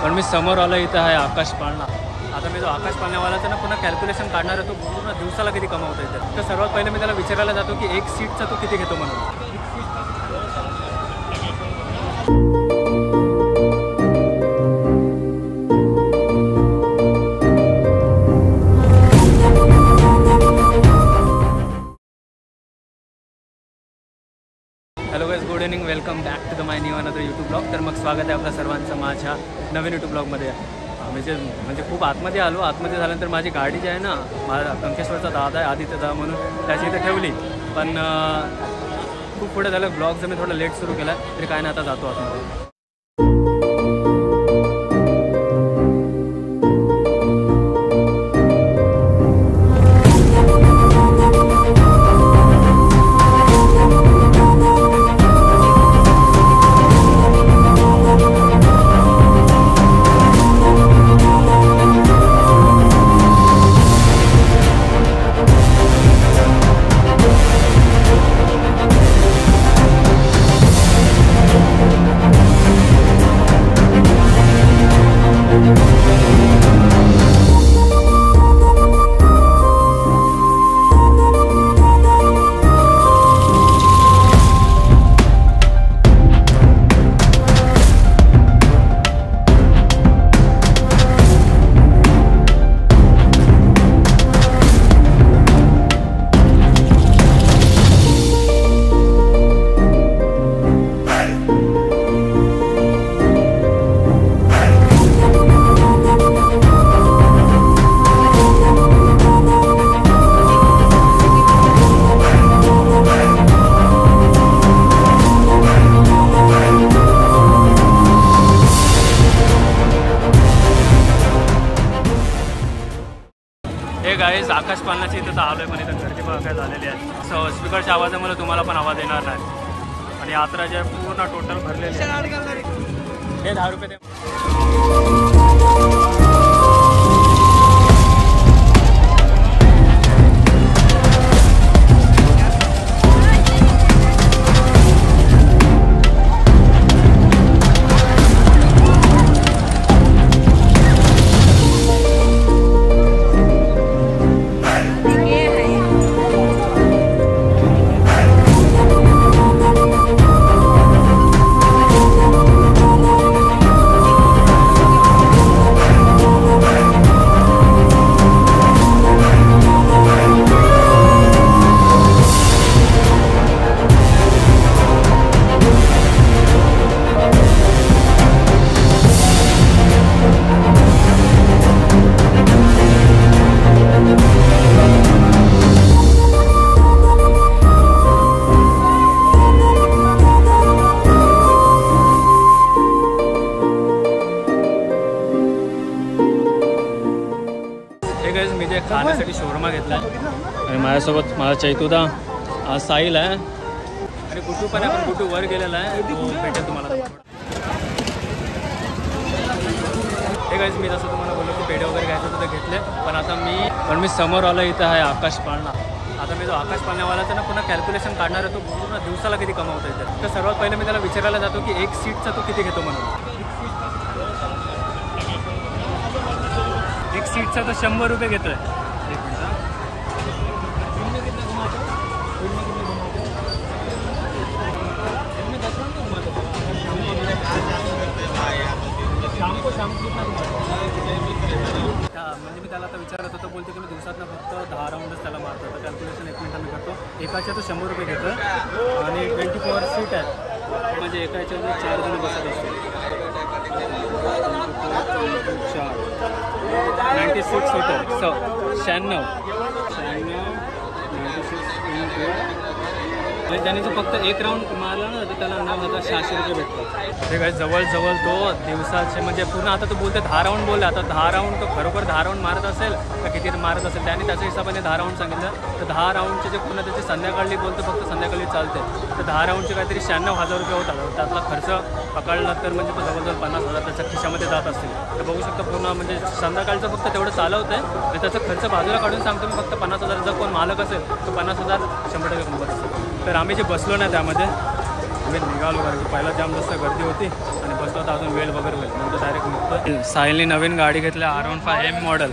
पण मी समोर आलो इथं आहे आकाश पाळणा. आता मी जो आकाश पाळण्यावालाचा ना पुन्हा कॅल्क्युलेशन काढणार आहे, तो पूर्ण दिवसाला किती कमावता येते. तर सर्वात पहिले मी त्याला विचारायला जातो की एक सीटचा तो किती घेतो म्हणून. Hello guys, good evening, welcome back to the my new another YouTube blog. तर मग स्वागत आहे आपल्या सर्वांचं माझ्या नवीन यूट्यूब ब्लॉगमध्ये. म्हणजे खूप आतमध्ये आलो. आतमध्ये झाल्यानंतर माझी गाडी जी आहे ना, माझा कंकेश्वरचा दादा आहे आदित्य दादा म्हणून, त्याची इथे ठेवली. पण खूप पुढे झालं. ब्लॉग जर मी थोडा लेट सुरू केला तरी काय नाही, आता जातो आतमध्ये. गाईज, आकाश पाळण्याची इथं तर आलो आहे, पण इथं गर्दी बघा काय झालेली आहे. स्पीकरच्या आवाजामुळे तुम्हाला पण आवाज येणार नाही. आणि यात्रा जे पूर्ण टोटल भरलेली आहे. हे 10 रुपये दे. मी जे खाण्यासाठी शोरमा घेतला आहे आणि माझ्यासोबत माझा चैतुदा साहिल आहे आणि गुड्डू पण आहे. पण गुड्डू वर गेलेला आहे, तो भेटेल तुम्हाला. हे गाईज, मी जसं तुम्हाला बोललो की पेढे वगैरे घ्यायचं होतं घेतले. पण मी समोर आलो इथं आहे आकाश पाळणा. आता मी जो आकाश पाळण्यावालाचा ना पुन्हा कॅल्क्युलेशन काढणार आहे, तो पूर्ण दिवसाला किती कमावता येते. तर सर्वात पहिले मी त्याला विचारायला जातो की एक सीटचा तो किती घेतो म्हणून. एक सीटचा तो 100 रुपये घेतोय. म्हणजे मी त्याला आता विचारत होतो, बोलते की मी दिवसातनं फक्त 10 राऊंडच त्याला मारतो. तर कॅल्क्युलेशन 1 मिनिटात मी करतो. एकाच्या तो 100 रुपये घेतो आणि 24 सीट आहे. म्हणजे एका याच्यावर 4 जण बसत असतो. 96 होतं. 96 म्हणजे त्याने जो फक्त एक राऊंड मारला ना, तर त्याला 9,600 रुपये भेटतात. ते काय जवळजवळ तो दिवसाचे म्हणजे पूर्ण, आता तो बोलते 10 राऊंड बोलले. आता 10 राऊंड तो खरोखर 10 राऊंड मारत असेल का किती मारत असेल, त्याने त्याच्या हिशोबाने 10 राऊंड सांगितलं. तर 10 राऊंडचे जे पूर्ण त्याचे संध्याकाळी बोलतो, फक्त संध्याकाळी चालते. तर 10 राऊंडचे काहीतरी 96,000 रुपये होतात. त्यातला खर्च पकडला तर म्हणजे तो जवळजवळ 50,000 त्याच्या खिशामध्ये जात असतील. तर बघू शकतो पूर्ण म्हणजे संध्याकाळचं फक्त तेवढं चालवतं आहे. आणि त्याचा खर्च बाजूला काढून सांगतो मी, फक्त 50,000. जर कोण मालक असेल तर 50,000 100% कंपत असेल. तर आम्ही जे बसलो ना त्यामध्ये, आम्ही निघालो कारण की पहिला जाम जास्त गर्दी होती आणि बसलो आता अजून वेळ वगैरे होईल नंतर डायरेक्ट निघतो. साहिलने नवीन गाडी घेतली R15M मॉडेल,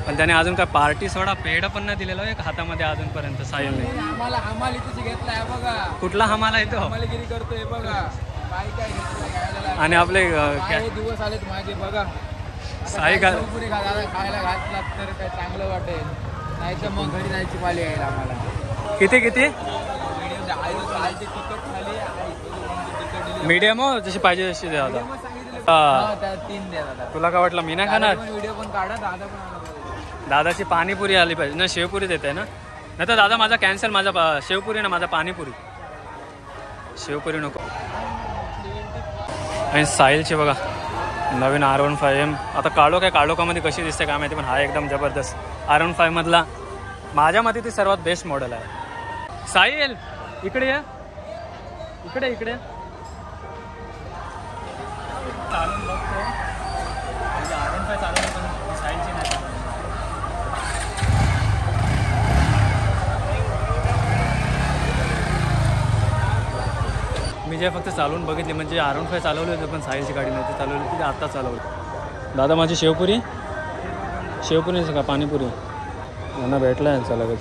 पण त्याने अजून काय पार्टी सोडा पेढा पण नाही दिलेला एक हातामध्ये अजूनपर्यंत साहिलने. हमाली तुझी घेतलाय बघा. कुठला हमाला येतो हमालीगिरी करतोय बघा. काय काय घेतलं आणि आपले दिवस आलेत माझे बघा. साई पुरी खायला घातला तर काय चांगलं वाटेल, नाही तर मग घरी जायची पाली यायला आम्हाला. किती किती मीडियम हो जशी पाहिजे तशी द्या दादा. 3 द्या दादा. तुला काय वाटलं मी नाही खाणार? व्हिडिओ पण काढा. दादा पण दादाची पाणीपुरी आली पाहिजे ना, शेवपुरी देते ना. नाही तर दादा माझा कॅन्सल, माझा शेवपुरी ना माझा पाणीपुरी. शेवपुरी नको. आणि साहिलचे बघा नवीन R15M. आता काळोखामध्ये कशी दिसते काय माहिती, पण हा एकदम जबरदस्त R15 मधला माझ्या मते ती सर्वात बेस्ट मॉडेल आहे. साहिल इकडे या, इकडे इकडे चालून बघतो. म्हणजे R15 चालवली पण साहिलची नाही. मी जे फक्त चालवून बघितले म्हणजे R15 चालवली होती, पण साहिलची गाडी नव्हती चालवली होती, आत्ता चालवली. दादा माझी शेवपुरी का पाणीपुरी यांना भेटलं यांचा लगेच.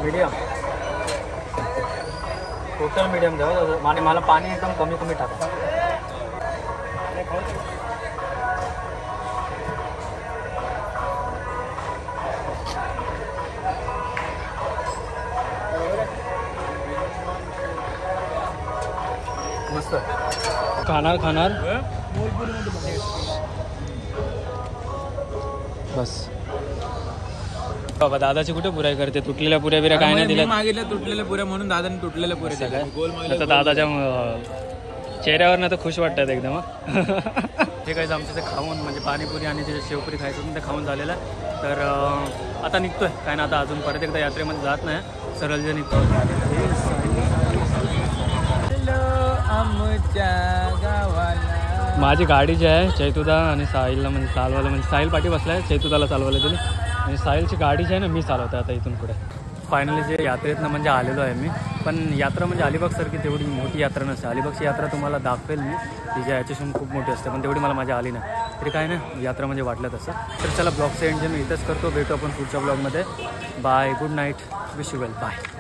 मीडियम टोटल मीडियम द्यावं आणि मला पाणी एकदम कमी कमी टाका. मस्त खाणार बस. बाबा दादाची कुठे पुऱ्या करते, तुटलेल्या पुऱ्या बिऱ्या काय नाही दिल्या. मागितल्या तुटलेल्या पुऱ्या म्हणून दादाने तुटलेल्या पुऱ्या दिल्या. दादाच्या चेहऱ्यावर ना तर खुश वाटतात एकदम. हे काय आमचं ते खाऊन म्हणजे पाणीपुरी आणि ते शेवपुरी खायचं ते खाऊन झालेलं आहे. तर आता निघतोय काय ना, आता अजून परत एकदा यात्रेमध्ये जात नाही, सरळ जे निघतो. माझी गाडी जी आहे चैतुदा आणि साहिलला म्हणजे चालवायला, म्हणजे साहिल पाठी बसला आहे, चैतुदाला चालवायला दिली. आणि साहिलची गाडी जी आहे ना मी चालवते आता इथून पुढे. फायनली जे यात्रेतनं म्हणजे आलेलो आहे मी. पण यात्रा म्हणजे अलिबागसारखी तेवढी मोठी यात्रा नसते. अलिबागची यात्रा तुम्हाला दाखवेल मी, ती जी याच्यापासून खूप मोठी असते, पण तेवढी मला मजा आली नाही. तरी काय नाही, यात्रा म्हणजे वाटलं तसं. तर चला ब्लॉगचं एंड जे मी इथंच करतो. भेटू आपण पुढच्या ब्लॉगमध्ये. Bye, good night, wish you well, bye.